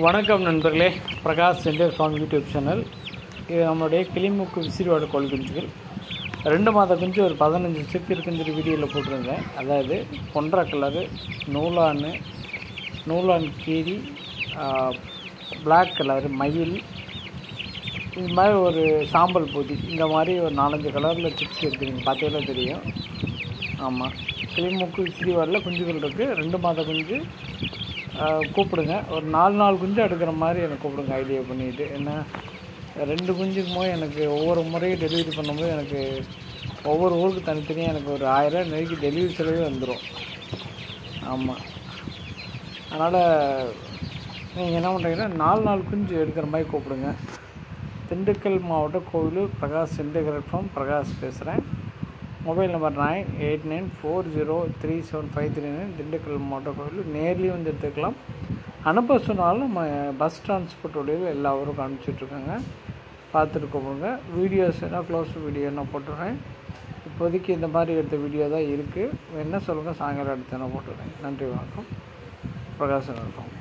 வணக்கம் நண்பர்களே, Prakash centre form YouTube channel. இது நம்மளுடைய கிளிமூக்கு விசிறிவாடு கோழி குஞ்சுகள் 2 மாத குஞ்சு ஒரு 15 செக் இருக்குன்னு சொல்லி வீடியோவில் போட்டிருந்தேன். அதாவது பொன்றா கலரு, நூலான் கீரி, பிளாக் கலரு மயில், இது மாதிரி ஒரு சாம்பல் பூதி, இந்த மாதிரி ஒரு 4-5 கலரில் சிக்ஸ் இருக்குது. நீங்கள் பார்த்தீங்கன்னா தெரியும். ஆமாம், கிளிமூக்கு விசிறிவாடில் குஞ்சுகள் இருக்குது. 2 மாத குஞ்சு. கூப்பிடுங்க, ஒரு 4 நாள் குஞ்சு எடுக்கிற மாதிரி எனக்கு கூப்பிடுங்க. ஐடியா பண்ணிவிட்டு என்ன 2 குஞ்சுக்கும் போது எனக்கு ஒவ்வொரு முறையும் டெலிவரி பண்ணும்போது எனக்கு ஒவ்வொரு ஊருக்கு தனித்தனியாக எனக்கு ஒரு 1000 நெருக்கி டெலிவரி செலவே வந்துடும். ஆமாம், அதனால் நீங்கள் என்ன பண்ணுறீங்கன்னா 4 நாள் குஞ்சு எடுக்கிற மாதிரி கூப்பிடுங்க. திண்டுக்கல் மாவட்டம் கோவிலூர் பிரகாஷ் சென்டர் ஃபார்ம் பிரகாஷ் பேசுகிறேன். Mobile number 9894037539. திண்டுக்கல் மாவட்டம் கோவில். நேர்லேயும் வந்து எடுத்துக்கலாம். அனுப்ப சொன்னாலும் நம்ம பஸ் டிரான்ஸ்போர்ட் உடைய எல்லா ஊருக்கும் அனுப்பிச்சிட்ருக்கோங்க. பார்த்துட்டு கூப்பிடுங்க. வீடியோஸ் என்ன க்ளோஸ் வீடியோ நான் போட்டுறேன். இப்போதைக்கு இந்த மாதிரி எடுத்த வீடியோ தான் இருக்குது. என்ன சொல்லுங்கள், சாயங்காலம் எடுத்து என்ன போட்டுறேன். நன்றி, வணக்கம். Prakash centre form.